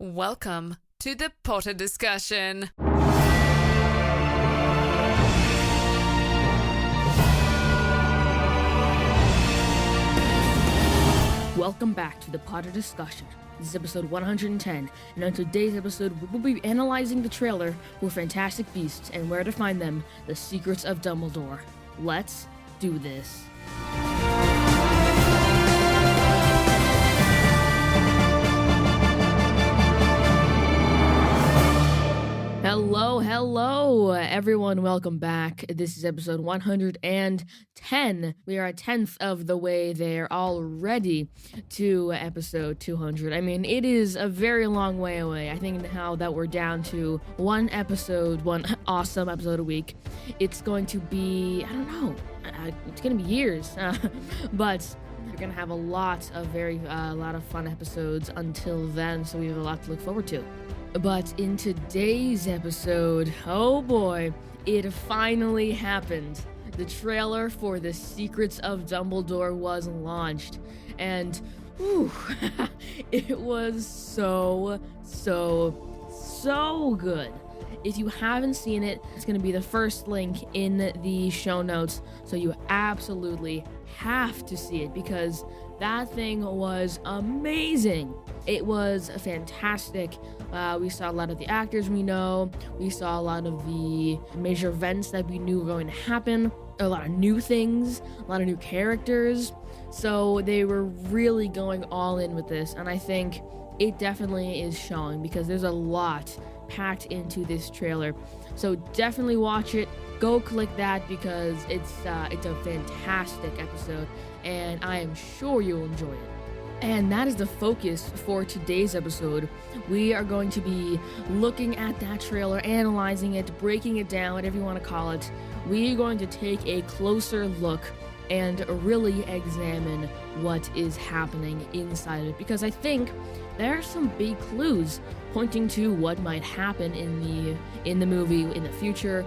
Welcome to the Potter Discussion. Welcome back to the Potter Discussion. This is episode 110, and on today's episode, we will be analyzing the trailer for Fantastic Beasts and Where to Find Them, The Secrets of Dumbledore. Let's do this. Hello, everyone. Welcome back. This is episode 110. We are a 10th of the way there already to episode 200. I mean, it is a very long way away. I think now that we're down to one awesome episode a week, it's going to be, it's going to be years, but we're going to have a lot of fun episodes until then, so we have a lot to look forward to. But in today's episode, oh boy, it finally happened. The trailer for The Secrets of Dumbledore was launched, and it was so good. If you haven't seen it, it's going to be the first link in the show notes, so you absolutely have to see it because that thing was amazing. It was fantastic. We saw a lot of the actors we know. We saw a lot of the major events that we knew were going to happen. A lot of new things, a lot of new characters. So they were really going all in with this, and I think it definitely is showing because there's a lot packed into this trailer. So definitely watch it. Go click that because it's a fantastic episode, and I am sure you'll enjoy it. And that is the focus for today's episode. We are going to be looking at that trailer, analyzing it, breaking it down, whatever you want to call it. We're going to take a closer look and really examine what is happening inside of it, because I think there are some big clues pointing to what might happen in the movie in the future.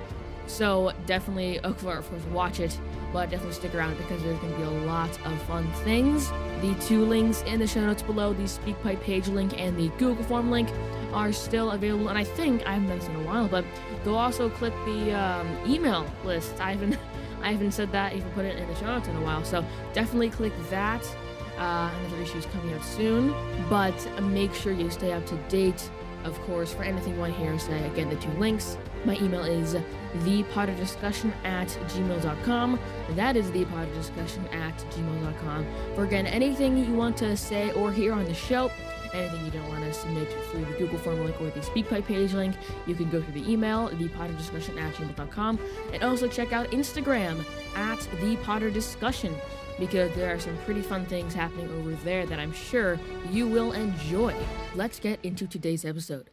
So definitely, of course, watch it, but definitely stick around because there's going to be a lot of fun things. The two links in the show notes below, the SpeakPipe page link and the Google form link, are still available. And I think, I haven't done this in a while, but go also click the email list. I haven't said that, even put it in the show notes in a while. So definitely click that. Another issue is coming out soon, but make sure you stay up to date, of course, for anything you want to hear. Say again, the two links. My email is ThePotterDiscussion@gmail.com. That is ThePotterDiscussion@gmail.com. For again, anything you want to say or hear on the show, anything you don't want to submit through the Google form link or the SpeakPipe page link, you can go through the email, ThePotterDiscussion@gmail.com, and also check out Instagram @ThePotterDiscussion, because there are some pretty fun things happening over there that I'm sure you will enjoy. Let's get into today's episode.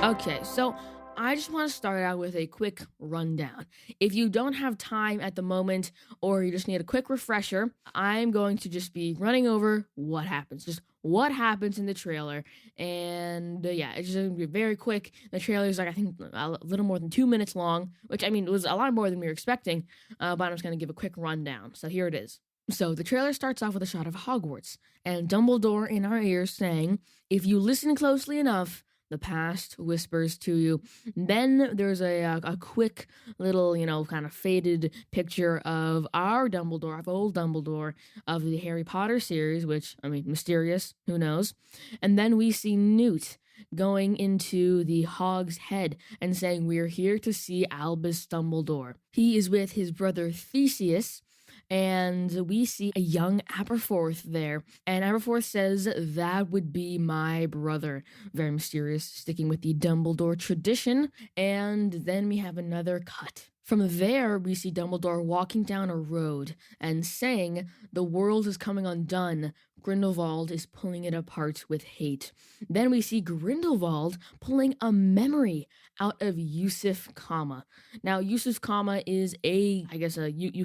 Okay, so I just want to start out with a quick rundown. If you don't have time at the moment, or you just need a quick refresher, I'm going to just be running over what happens. Just what happens in the trailer. And it's just going to be very quick. The trailer is I think, a little more than 2 minutes long, which, I mean, it was a lot more than we were expecting, but I'm just going to give a quick rundown. So here it is. So the trailer starts off with a shot of Hogwarts, and Dumbledore in our ears saying, "If you listen closely enough, the past whispers to you." Then there's a quick little, kind of faded picture of our Dumbledore, of old Dumbledore, of the Harry Potter series, which, I mean, mysterious, who knows? And then we see Newt going into the Hog's Head and saying, "We're here to see Albus Dumbledore." He is with his brother Theseus, and we see a young Aberforth there. And Aberforth says, "That would be my brother." Very mysterious, sticking with the Dumbledore tradition. And then we have another cut. From there, we see Dumbledore walking down a road and saying, "The world is coming undone. Grindelwald is pulling it apart with hate." Then we see Grindelwald pulling a memory out of Yusuf Kama. Now, Yusuf Kama is you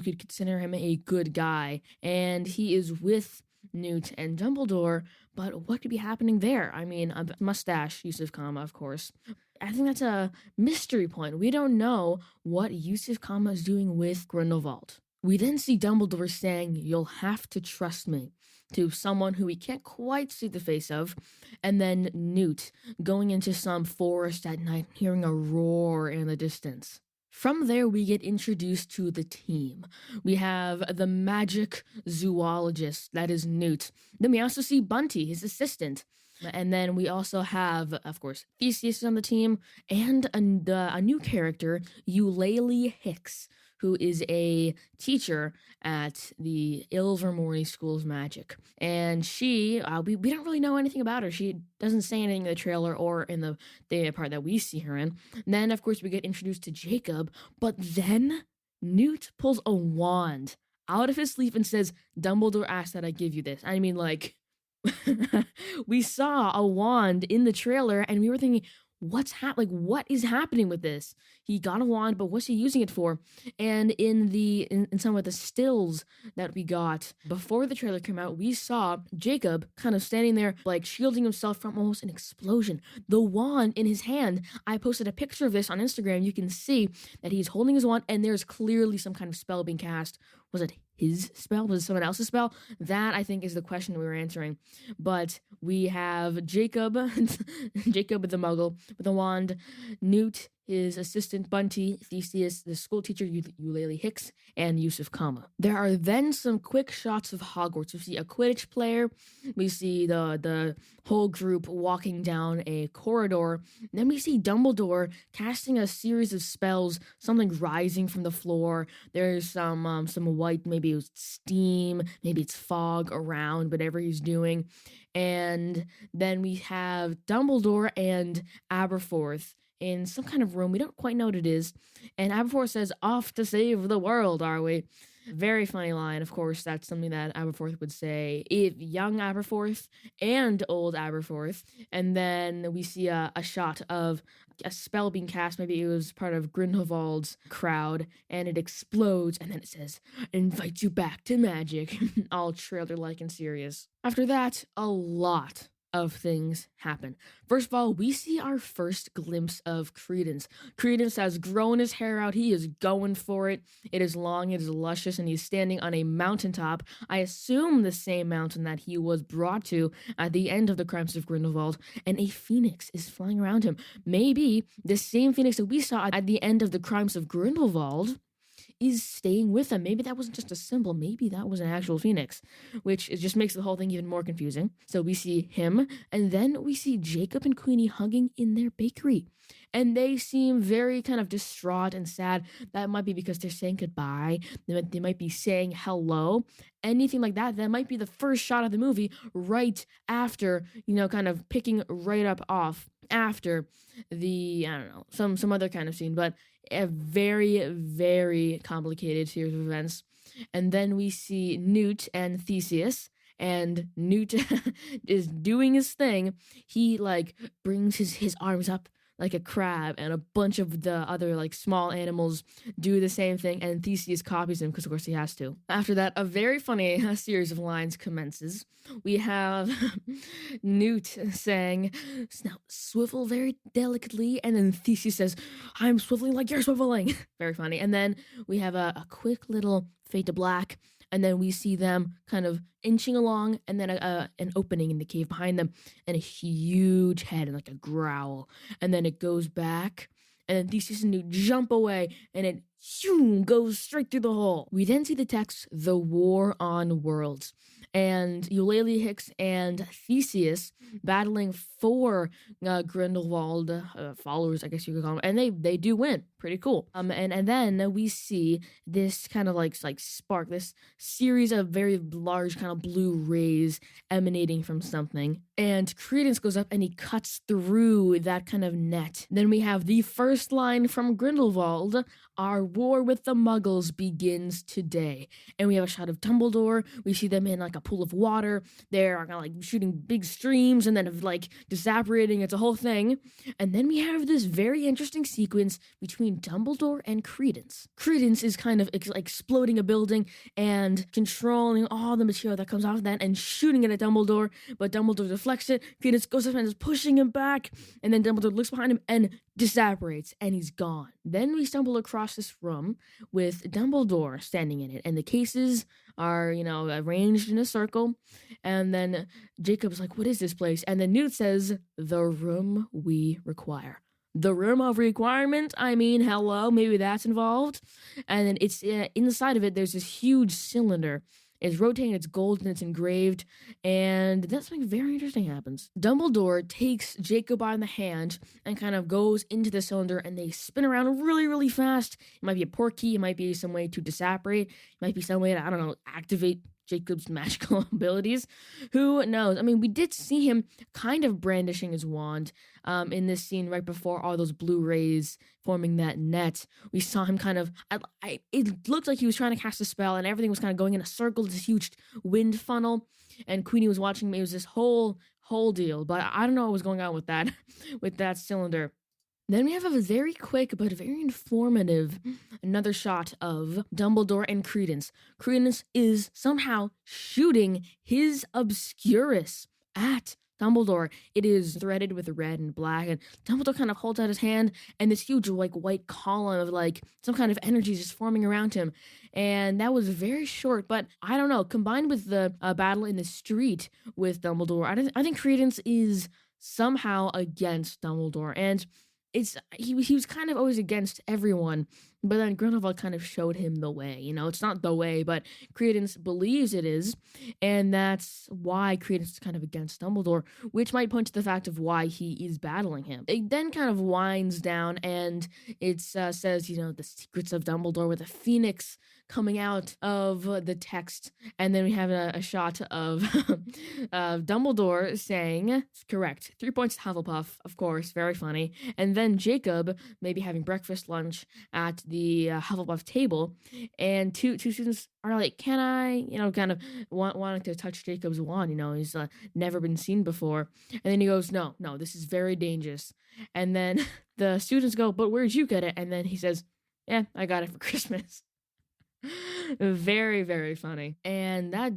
could consider him a good guy, and he is with Newt and Dumbledore, but what could be happening there? I mean, a mustache, Yusuf Kama, of course. I think that's a mystery point. We don't know what Yusuf Kama is doing with Grindelwald. We then see Dumbledore saying, "You'll have to trust me," to someone who we can't quite see the face of, and then Newt going into some forest at night, hearing a roar in the distance. From there, we get introduced to the team. We have the magic zoologist, that is Newt. Then we also see Bunty, his assistant. And then we also have, of course, Theseus on the team, and a new character, Eulalie Hicks, who is a teacher at the Ilvermorny School of Magic. And she, we don't really know anything about her. She doesn't say anything in the trailer or in the part that we see her in. And then, of course, we get introduced to Jacob, but then Newt pulls a wand out of his sleeve and says, "Dumbledore asked that I give you this." I mean, like, we saw a wand in the trailer and we were thinking, what is happening with this? He got a wand, but what's he using it for? And in some of the stills that we got before the trailer came out, we saw Jacob kind of standing there, like shielding himself from almost an explosion. The wand in his hand, I posted a picture of this on Instagram. You can see that he's holding his wand and there's clearly some kind of spell being cast. Was it his spell? Was it someone else's spell? That, I think, is the question we were answering. But we have Jacob, Jacob the Muggle with a wand, Newt, his assistant Bunty, Theseus, the school teacher Eulalie Hicks, and Yusuf Kama. There are then some quick shots of Hogwarts. We see a Quidditch player, we see the whole group walking down a corridor, then we see Dumbledore casting a series of spells, something rising from the floor. There's some white, maybe it was steam, maybe it's fog around whatever he's doing. And then we have Dumbledore and Aberforth in some kind of room. We don't quite know what it is. And Aberforth says, "Off to save the world, are we?" Very funny line. Of course, that's something that Aberforth would say if young Aberforth and old Aberforth. And then we see a shot of a spell being cast. Maybe it was part of Grindelwald's crowd, and it explodes, and then it says, "Invite you back to magic," all trailer-like and serious. After that, a lot of things happen. First of all, we see our first glimpse of Credence. Credence has grown his hair out. He is going for it. It is long, it is luscious, and he's standing on a mountaintop. I assume the same mountain that he was brought to at the end of the Crimes of Grindelwald, and a phoenix is flying around him. Maybe the same phoenix that we saw at the end of the Crimes of Grindelwald is staying with them. Maybe that wasn't just a symbol. Maybe that was an actual phoenix, which it just makes the whole thing even more confusing. So we see him, and then we see Jacob and Queenie hugging in their bakery. And they seem very kind of distraught and sad. That might be because they're saying goodbye. They might be saying hello. Anything like that. That might be the first shot of the movie right after, kind of picking right up off after the, I don't know, some other kind of scene. But a very, very complicated series of events. And then we see Newt and Theseus. And Newt is doing his thing. He, brings his arms up like a crab, and a bunch of the other small animals do the same thing, and Theseus copies him because of course he has to. After that, a very funny series of lines commences. We have Newt saying, "Now swivel very delicately," and then Theseus says, "I'm swiveling like you're swiveling." Very funny. And then we have a quick little fade to black, and then we see them kind of inching along, and then an opening in the cave behind them, and a huge head and a growl. And then it goes back, and then Theseus and Newt jump away, and it goes straight through the hole. We then see the text, "The War on Worlds," and Eulalie Hicks and Theseus battling for Grindelwald followers, I guess you could call them, and they do win. Pretty cool. And then we see this kind of like spark, this series of very large kind of blue rays emanating from something, and Credence goes up and he cuts through that kind of net. Then we have the first line from Grindelwald, "Our war with the Muggles begins today." And we have a shot of Dumbledore. We see them in a pool of water. They're kind of shooting big streams and then disapparating. It's a whole thing. And then we have this very interesting sequence between Dumbledore and Credence. Credence is kind of exploding a building and controlling all the material that comes off of that and shooting it at Dumbledore, but Dumbledore deflects it. Credence goes up and is pushing him back, and then Dumbledore looks behind him and disapparates, and he's gone. Then we stumble across this room with Dumbledore standing in it, and the cases are, arranged in a circle. And then Jacob's like, "What is this place?" And then Newt says, "The room we require." The room of requirement? I mean, hello, maybe that's involved. And then it's inside of it, there's this huge cylinder. It's rotating, it's gold, and it's engraved, and then something very interesting happens. Dumbledore takes Jacob by the hand and kind of goes into the cylinder, and they spin around really, really fast. It might be a portkey, it might be some way to disapparate, it might be some way to, I don't know, activate Jacob's magical abilities. Who knows? I mean, we did see him kind of brandishing his wand in this scene right before all those blue rays forming that net. We saw him kind of, it looked like he was trying to cast a spell, and everything was kind of going in a circle, this huge wind funnel, and Queenie was watching me. It was this whole deal, but I don't know what was going on with that, with that cylinder. Then we have a very quick but very informative another shot of Dumbledore and Credence. Credence is somehow shooting his Obscurus at Dumbledore. It is threaded with red and black, and Dumbledore kind of holds out his hand, and this huge white column of some kind of energy is just forming around him. And that was very short, but I don't know, combined with the battle in the street with Dumbledore, I think Credence is somehow against Dumbledore, and he was kind of always against everyone, but then Grindelwald kind of showed him the way. It's not the way, but Credence believes it is, and that's why Credence is kind of against Dumbledore, which might point to the fact of why he is battling him. It then kind of winds down, and it says, the Secrets of Dumbledore, with a phoenix coming out of the text, and then we have a shot of Dumbledore saying, it's correct, 3 points to Hufflepuff, of course, very funny, and then Jacob maybe having breakfast, lunch at the Hufflepuff table, and two students are like, "Can I?" Kind of wanting to touch Jacob's wand. He's never been seen before, and then he goes, "No, this is very dangerous." And then the students go, "But where'd you get it?" And then he says, "Yeah, I got it for Christmas." Very, very funny. And that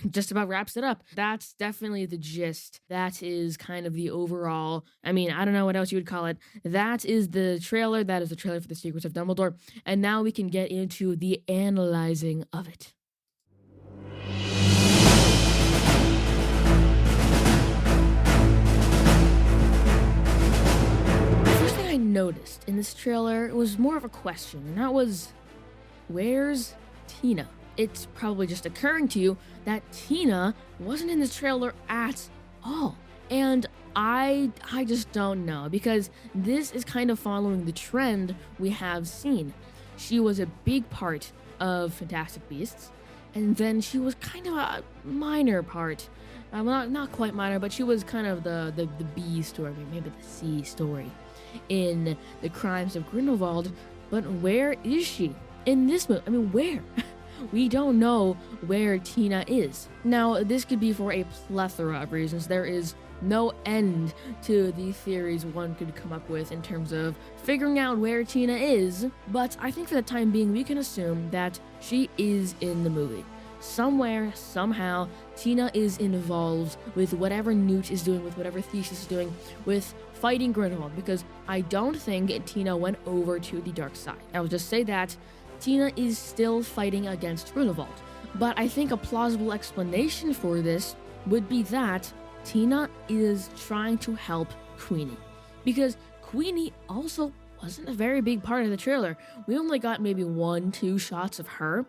just about wraps it up. That's definitely the gist. That is kind of the overall, I don't know what else you would call it. That is the trailer. That is the trailer for The Secrets of Dumbledore. And now we can get into the analyzing of it. The first thing I noticed in this trailer was more of a question, and that was, where's Tina? It's probably just occurring to you that Tina wasn't in this trailer at all. And I just don't know, because this is kind of following the trend we have seen. She was a big part of Fantastic Beasts, and then she was kind of a minor part. Well, not quite minor, but she was kind of the B story, maybe the C story in The Crimes of Grindelwald. But where is she in this movie? Where? We don't know where Tina is. Now, this could be for a plethora of reasons. There is no end to the theories one could come up with in terms of figuring out where Tina is, but I think for the time being, we can assume that she is in the movie. Somewhere, somehow, Tina is involved with whatever Newt is doing, with whatever Theseus is doing, with fighting Grindelwald, because I don't think Tina went over to the dark side. I will just say that Tina is still fighting against Grindelwald. But I think a plausible explanation for this would be that Tina is trying to help Queenie. Because Queenie also wasn't a very big part of the trailer. We only got maybe 1-2 shots of her.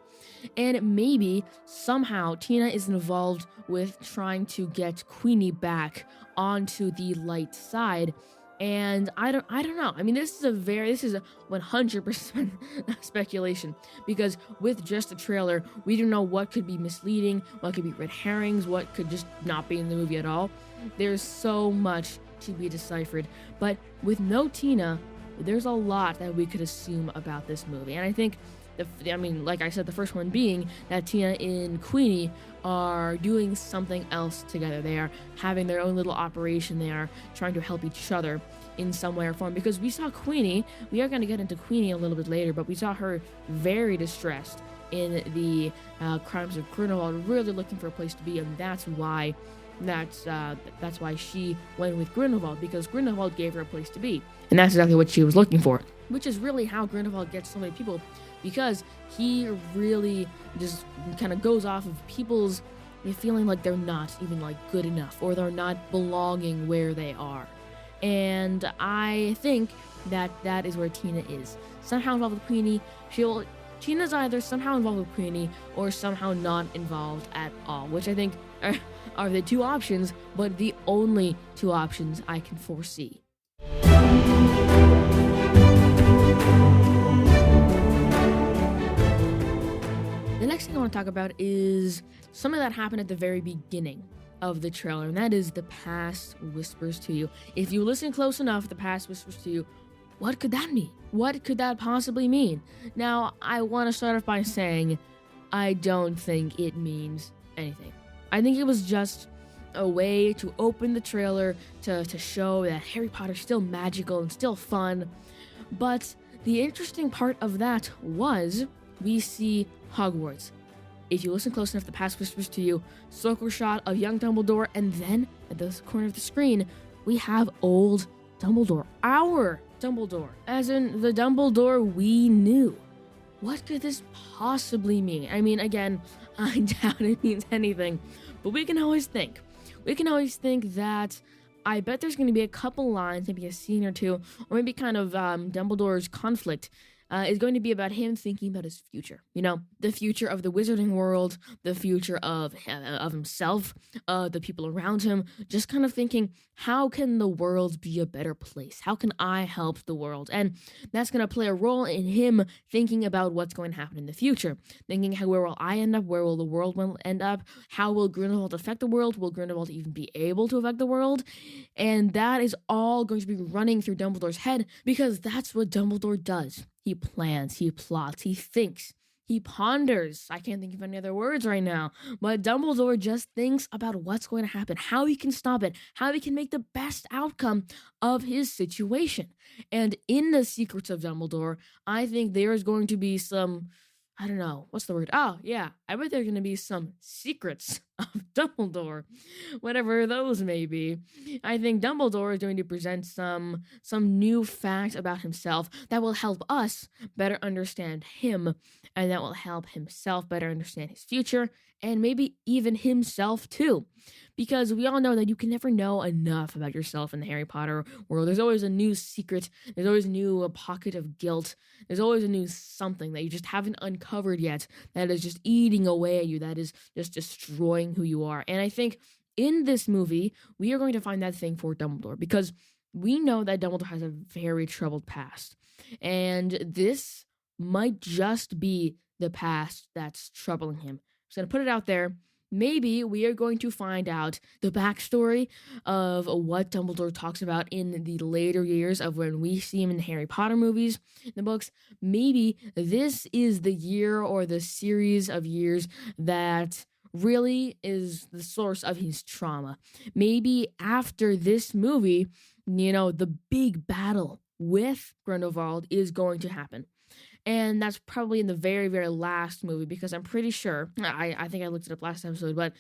And maybe somehow Tina is involved with trying to get Queenie back onto the light side. And I don't know. This is a 100% speculation, because with just a trailer, we don't know what could be misleading, what could be red herrings, what could just not be in the movie at all. There's so much to be deciphered. But with no Tina, there's a lot that we could assume about this movie. And I think, like I said, the first one being that Tina and Queenie are doing something else together. They are having their own little operation. They are trying to help each other in some way or form. Because we saw Queenie, we are going to get into Queenie a little bit later, but we saw her very distressed in the Crimes of Grindelwald, really looking for a place to be, and that's why she went with Grindelwald, because Grindelwald gave her a place to be, and that's exactly what she was looking for. Which is really how Grindelwald gets so many people, because he really just kind of goes off of people's feeling like they're not even like good enough, or they're not belonging where they are. And I think that is where Tina is. Somehow involved with Queenie. Tina's either somehow involved with Queenie or somehow not involved at all, which I think are the two options, but the only two options I can foresee. The next thing I want to talk about is something that happened at the very beginning of the trailer, and that is the past whispers to you. If you listen close enough, the past whispers to you, what could that mean? What could that possibly mean? Now, I want to start off by saying I don't think it means anything. I think it was just a way to open the trailer to show that Harry Potter's still magical and still fun. But the interesting part of that was we see Hogwarts. If you listen close enough, the past whispers to you, circle shot of young Dumbledore, and then at the corner of the screen, we have old Dumbledore, our Dumbledore, as in the Dumbledore we knew. What could this possibly mean? I mean, again, I doubt it means anything, but we can always think. We can always think that I bet there's going to be a couple lines, maybe a scene or two, or maybe kind of Dumbledore's conflict is going to be about him thinking about his future. You know, the future of the wizarding world, the future of himself, the people around him, just kind of thinking, how can the world be a better place? How can I help the world? And that's going to play a role in him thinking about what's going to happen in the future. Thinking, where will I end up? Where will the world end up? How will Grindelwald affect the world? Will Grindelwald even be able to affect the world? And that is all going to be running through Dumbledore's head, because that's what Dumbledore does. He plans, he plots, he thinks, he ponders. I can't think of any other words right now, but Dumbledore just thinks about what's going to happen, how he can stop it, how he can make the best outcome of his situation. And in the Secrets of Dumbledore, I think there's going to be some, I don't know, what's the word? Oh, yeah, I bet there's going to be some secrets of Dumbledore, whatever those may be. I think Dumbledore is going to present some new facts about himself that will help us better understand him, and that will help himself better understand his future, and maybe even himself too. Because we all know that you can never know enough about yourself in the Harry Potter world. There's always a new secret. There's always a new pocket of guilt. There's always a new something that you just haven't uncovered yet that is just eating away at you, that is just destroying who you are. And I think in this movie, we are going to find that thing for Dumbledore, because we know that Dumbledore has a very troubled past. And this might just be the past that's troubling him. I'm just going to put it out there. Maybe we are going to find out the backstory of what Dumbledore talks about in the later years of when we see him in the Harry Potter movies, the books. Maybe this is the year or the series of years that really is the source of his trauma. Maybe after this movie, the big battle with Grindelwald is going to happen. And that's probably in the very, very last movie, because I'm pretty sure, I think I looked it up last episode, but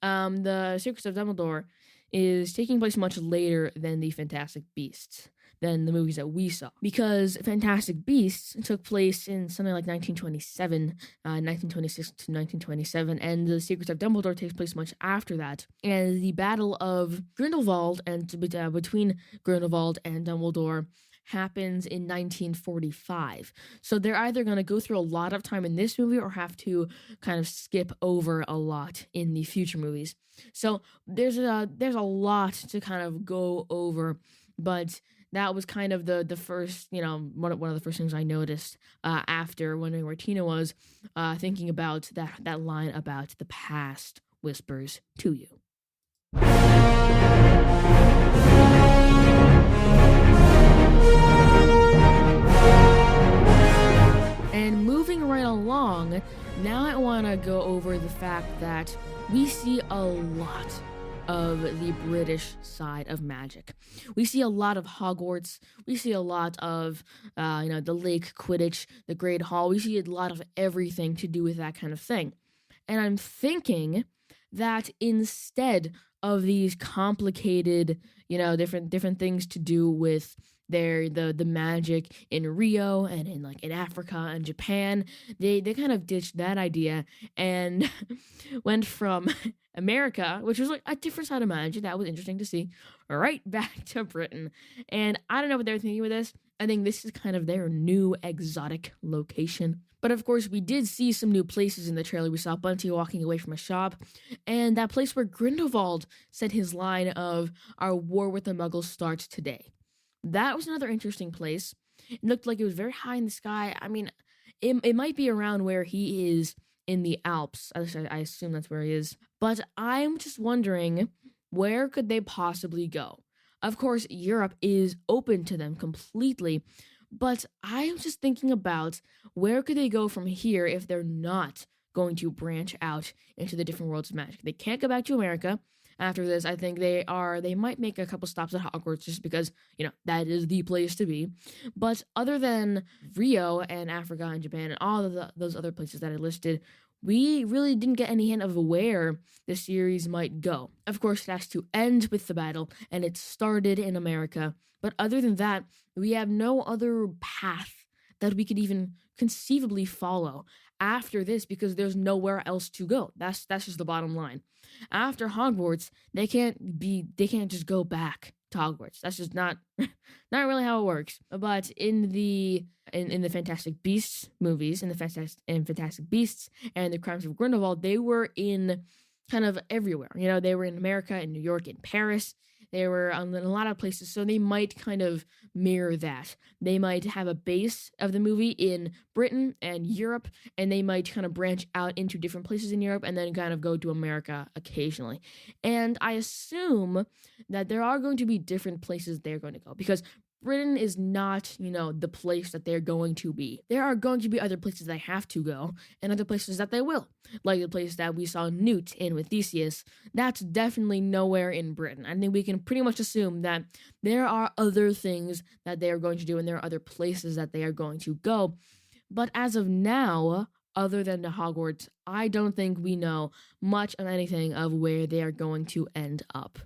the Secrets of Dumbledore is taking place much later than the Fantastic Beasts, than the movies that we saw. Because Fantastic Beasts took place in something like 1927, 1926 to 1927, and the Secrets of Dumbledore takes place much after that. And the battle of Grindelwald and between Grindelwald and Dumbledore happens in 1945. So they're either going to go through a lot of time in this movie or have to kind of skip over a lot in the future movies. So there's a lot to kind of go over, but that was kind of the first, one of the first things I noticed after wondering where Tina was, thinking about that line about the past whispers to you. And moving right along, now I want to go over the fact that we see a lot of the British side of magic. We see a lot of Hogwarts. We see a lot of, the Lake Quidditch, the Great Hall. We see a lot of everything to do with that kind of thing. And I'm thinking that instead of these complicated, different things to do with the magic in Rio and in Africa and Japan, they kind of ditched that idea and went from America, which was a different side of magic. That was interesting to see, right back to Britain. And I don't know what they're thinking with this. I think this is kind of their new exotic location. But of course, we did see some new places in the trailer. We saw Bunty walking away from a shop, and that place where Grindelwald said his line of, "Our war with the Muggles starts today." That was another interesting place. It looked like it was very high in the sky. I mean, it might be around where he is in the Alps. I assume that's where he is. But I'm just wondering, where could they possibly go? Of course, Europe is open to them completely. But I'm just thinking about where could they go from here if they're not going to branch out into the different worlds of magic. They can't go back to America. After this, I think they might make a couple stops at Hogwarts just because, that is the place to be. But other than Rio and Africa and Japan and all of those other places that I listed, we really didn't get any hint of where the series might go. Of course, it has to end with the battle, and it started in America. But other than that, we have no other path that we could even conceivably follow after this because there's nowhere else to go. That's just the bottom line. After Hogwarts, they can't just go back to Hogwarts. That's just not really how it works. But in the Fantastic Beasts movies, in Fantastic Beasts and the Crimes of Grindelwald, they were in kind of everywhere. They were in America, in New York, in Paris. They were in a lot of places, so they might kind of mirror that. They might have a base of the movie in Britain and Europe, and they might kind of branch out into different places in Europe and then kind of go to America occasionally. And I assume that there are going to be different places they're going to go because Britain is not, the place that they're going to be. There are going to be other places they have to go and other places that they will. Like the place that we saw Newt in with Theseus. That's definitely nowhere in Britain. I think we can pretty much assume that there are other things that they are going to do and there are other places that they are going to go. But as of now, other than the Hogwarts, I don't think we know much of anything of where they are going to end up.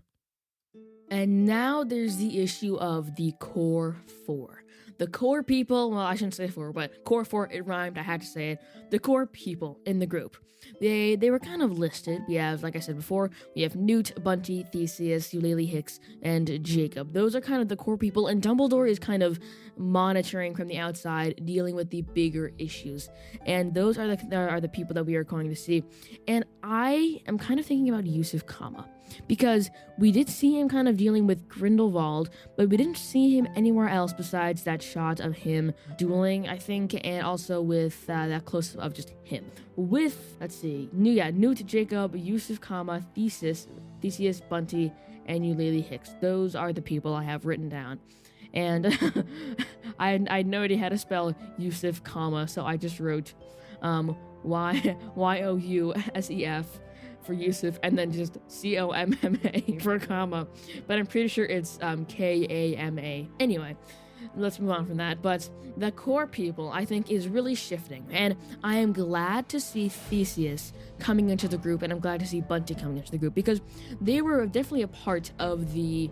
And now there's the issue of the core four. The core people, well, I shouldn't say four, but core four, it rhymed, I had to say it. The core people in the group. They were kind of listed. We have, like I said before, we have Newt, Bunty, Theseus, Eulalie Hicks, and Jacob. Those are kind of the core people, and Dumbledore is kind of monitoring from the outside, dealing with the bigger issues. And those are the people that we are going to see. And I am kind of thinking about Yusuf Kama. Because we did see him kind of dealing with Grindelwald, but we didn't see him anywhere else besides that shot of him dueling, I think, and also with that close of just him. With, Newt, Jacob, Yusuf Kama, Theseus, Bunty, and Eulalie Hicks. Those are the people I have written down. And I had no idea how to spell Yusuf Kama, so I just wrote Yousef for Yusuf, and then just Comma for comma, but I'm pretty sure it's Kama. Anyway, let's move on from that. But the core people, I think, is really shifting, and I am glad to see Theseus coming into the group, and I'm glad to see Bunty coming into the group, because they were definitely a part of the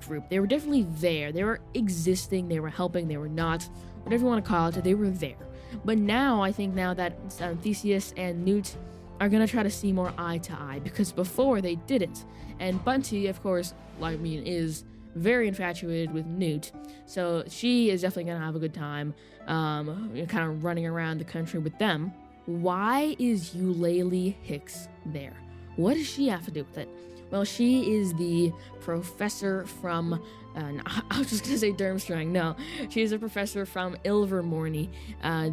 group. They were definitely there. They were existing, they were helping, they were not, whatever you want to call it, they were there. But now, I think now that Theseus and Newt are going to try to see more eye to eye, because before they didn't. And Bunty, of course, is very infatuated with Newt, so she is definitely going to have a good time kind of running around the country with them. Why is Eulalie Hicks there? What does she have to do with it? Well, she is the professor from, I was just going to say Durmstrang. No, she's a professor from Ilvermorny,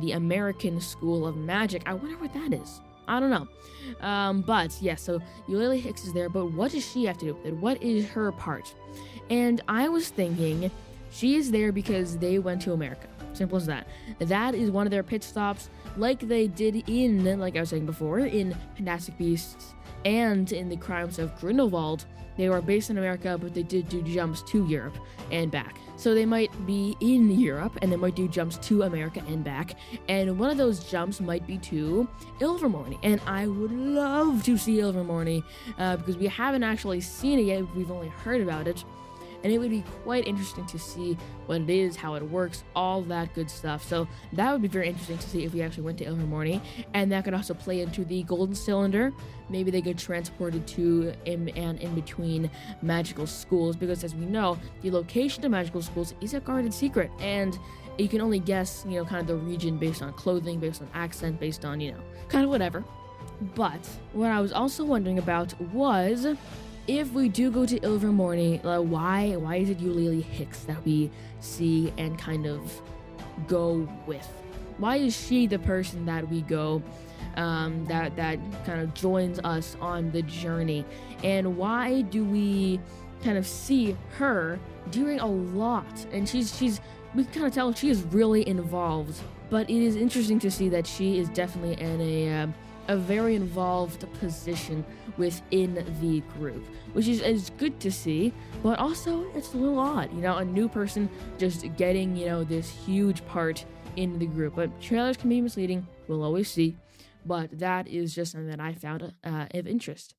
the American School of Magic. I wonder what that is. I don't know. But yeah, so Eulalie Hicks is there, but what does she have to do with it? What is her part? And I was thinking she is there because they went to America. Simple as that. That is one of their pit stops, like they did in, like I was saying before, in Fantastic Beasts and in the Crimes of Grindelwald, they were based in America, but they did do jumps to Europe and back. So they might be in Europe, and they might do jumps to America and back, and one of those jumps might be to Ilvermorny, and I would love to see Ilvermorny, because we haven't actually seen it yet, we've only heard about it, and it would be quite interesting to see what it is, how it works, all that good stuff. So that would be very interesting to see if we actually went to Ilvermorny, and that could also play into the Golden Cylinder. Maybe they get transported to and in between magical schools, because as we know, the location of magical schools is a guarded secret, and you can only guess, kind of the region based on clothing, based on accent, based on, kind of whatever. But what I was also wondering about was, if we do go to Ilvermorny, why is it Eulalie Hicks that we see and kind of go with? Why is she the person that we go, that kind of joins us on the journey? And why do we kind of see her doing a lot? And we can kind of tell she is really involved. But it is interesting to see that she is definitely in a very involved position within the group, which is good to see, but also it's a little odd, a new person just getting, this huge part in the group. But trailers can be misleading, we'll always see, but that is just something that I found of interest.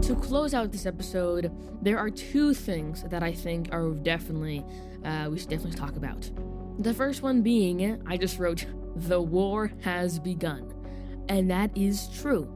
To close out this episode, there are two things that I think are definitely, we should definitely talk about. The first one being, I just wrote, the war has begun. And that is true.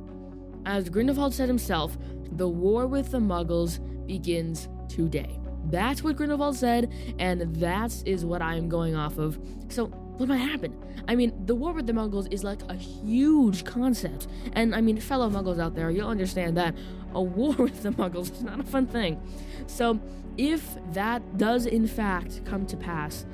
As Grindelwald said himself, the war with the Muggles begins today. That's what Grindelwald said, and that is what I'm going off of. So, what might happen? I mean, the war with the Muggles is like a huge concept. And I mean, fellow Muggles out there, you'll understand that a war with the Muggles is not a fun thing. So, if that does in fact come to pass,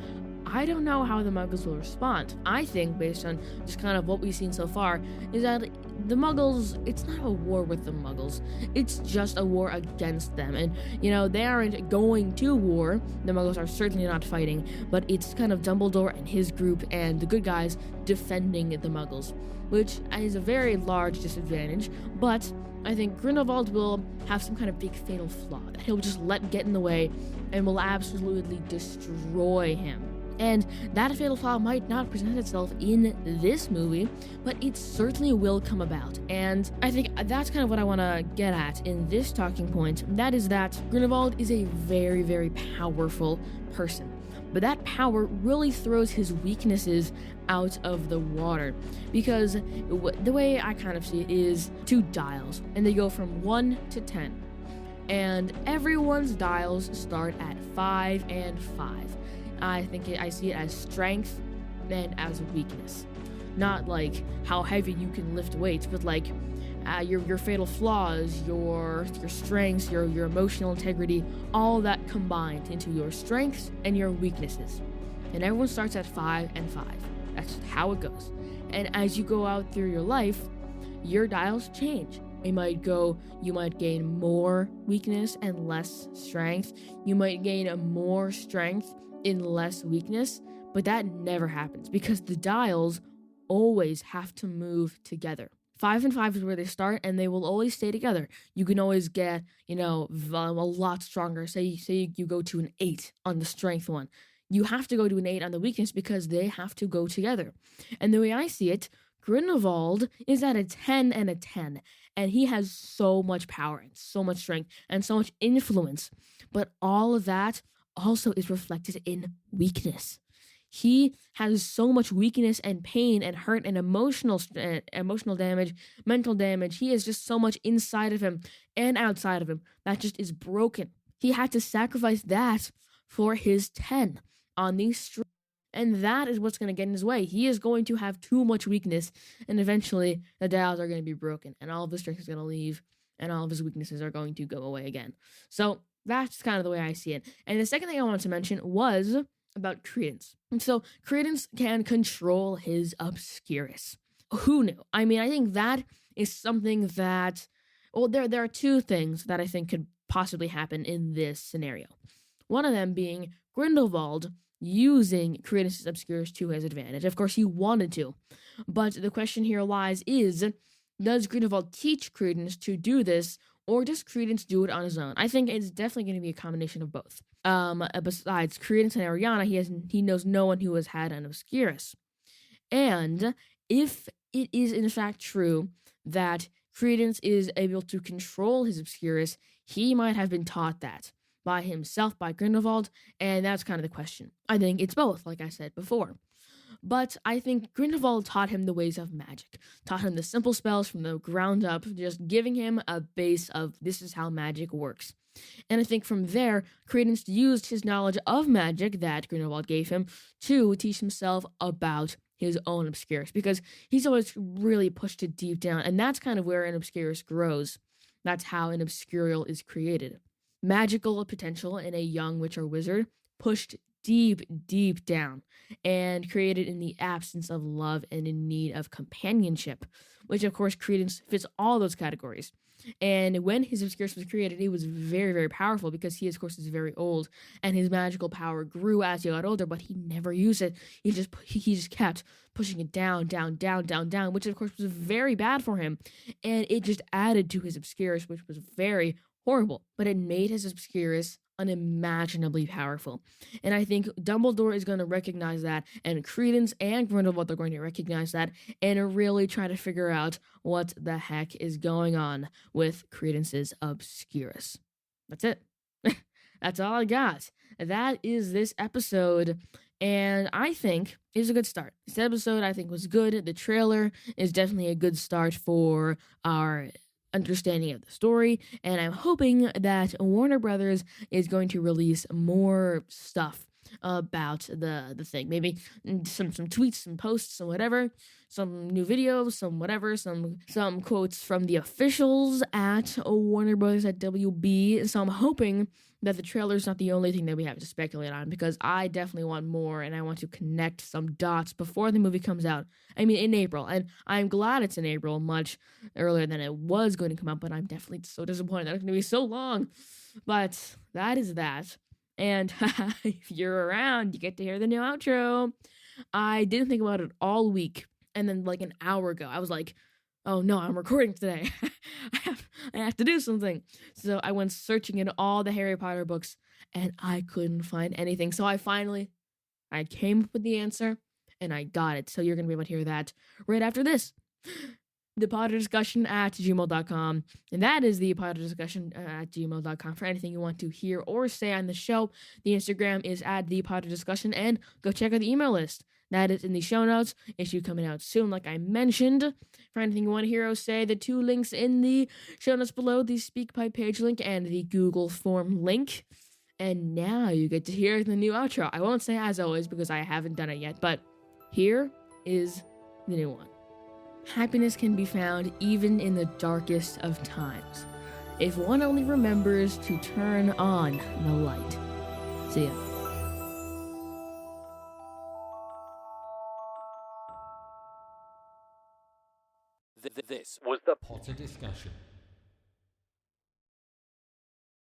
I don't know how the Muggles will respond. I think, based on just kind of what we've seen so far, is that the Muggles, it's not a war with the Muggles. It's just a war against them. And, they aren't going to war. The Muggles are certainly not fighting. But it's kind of Dumbledore and his group and the good guys defending the Muggles, which is a very large disadvantage. But I think Grindelwald will have some kind of big fatal flaw that he'll just let get in the way and will absolutely destroy him. And that fatal flaw might not present itself in this movie, but it certainly will come about. And I think that's kind of what I want to get at in this talking point. That is that Grindelwald is a very, very powerful person. But that power really throws his weaknesses out of the water. Because the way I kind of see it is two dials, and they go from 1 to 10. And everyone's dials start at 5 and 5. I see it as strength and as weakness. Not like how heavy you can lift weights, but like your fatal flaws, your strengths, your emotional integrity, all that combined into your strengths and your weaknesses. And everyone starts at 5 and 5. That's how it goes. And as you go out through your life, your dials change. You might gain more weakness and less strength. You might gain more strength in less weakness, but that never happens because the dials always have to move together. 5 and 5 is where they start, and they will always stay together. You can always get, a lot stronger. Say you go to an 8 on the strength one. You have to go to an 8 on the weakness because they have to go together. And the way I see it, Grindelwald is at a 10 and a 10, and he has so much power and so much strength and so much influence. But all of that also is reflected in weakness. He has so much weakness and pain and hurt and emotional damage, mental damage. He has just so much inside of him and outside of him that just is broken. He had to sacrifice that for his 10 on these streets. And that is what's going to get in his way. He is going to have too much weakness, and eventually the dials are going to be broken, and all of his strength is going to leave, and all of his weaknesses are going to go away again. So that's kind of the way I see it. And the second thing I wanted to mention was about Credence. And so Credence can control his Obscurus. Who knew? I mean, I think that is something that, there are two things that I think could possibly happen in this scenario. One of them being Grindelwald using Credence's Obscurus to his advantage. Of course, he wanted to. But the question here lies is, does Grindelwald teach Credence to do this, or does Credence do it on his own? I think it's definitely going to be a combination of both. Besides Credence and Ariana, he knows no one who has had an Obscurus. And if it is in fact true that Credence is able to control his Obscurus, he might have been taught that by himself, by Grindelwald, and that's kind of the question. I think it's both, like I said before. But I think Grindelwald taught him the ways of magic, taught him the simple spells from the ground up, just giving him a base of this is how magic works. And I think from there, Credence used his knowledge of magic that Grindelwald gave him to teach himself about his own Obscurus, because he's always really pushed it deep down, and that's kind of where an Obscurus grows. That's how an Obscurial is created. Magical potential in a young witch or wizard pushed deep, deep down and created in the absence of love and in need of companionship, which of course Credence fits all those categories. And when his Obscurus was created, it was very, very powerful because he, of course, is very old, and his magical power grew as he got older, but he never used it. He just kept pushing it down, down, down, down, down, which of course was very bad for him, and it just added to his Obscurus, which was very horrible, but it made his Obscurus unimaginably powerful. And I think Dumbledore is going to recognize that, and Credence and Grindelwald are going to recognize that, and really try to figure out what the heck is going on with Credence's Obscurus. That's it. That's all I got. That is this episode, and I think it was a good start. This episode, I think, was good. The trailer is definitely a good start for our understanding of the story, and I'm hoping that Warner Brothers is going to release more stuff about the thing. Maybe some tweets, some posts, some whatever, some new videos, some whatever, some quotes from the officials at Warner Brothers at WB. So I'm hoping that the trailer is not the only thing that we have to speculate on, because I definitely want more, and I want to connect some dots before the movie comes out. I mean, in April, and I'm glad it's in April, much earlier than it was going to come out, but I'm definitely so disappointed that it's going to be so long. But that is that. And if you're around, you get to hear the new outro. I didn't think about it all week, and then like an hour ago, I was like, oh no, I'm recording today. I have to do something. So I went searching in all the Harry Potter books, and I couldn't find anything. So I came up with the answer, and I got it. So you're going to be able to hear that right after this. ThePotterDiscussion at gmail.com. And that is ThePotterDiscussion at gmail.com for anything you want to hear or say on the show. The Instagram is at ThePotterDiscussion, and go check out the email list. That is in the show notes. Issue coming out soon, like I mentioned. For anything you want to hear or say, the 2 links in the show notes below, the SpeakPipe page link and the Google form link. And now you get to hear the new outro. I won't say as always because I haven't done it yet, but here is the new one. Happiness can be found even in the darkest of times, if one only remembers to turn on the light. See ya. This was the Potter Discussion.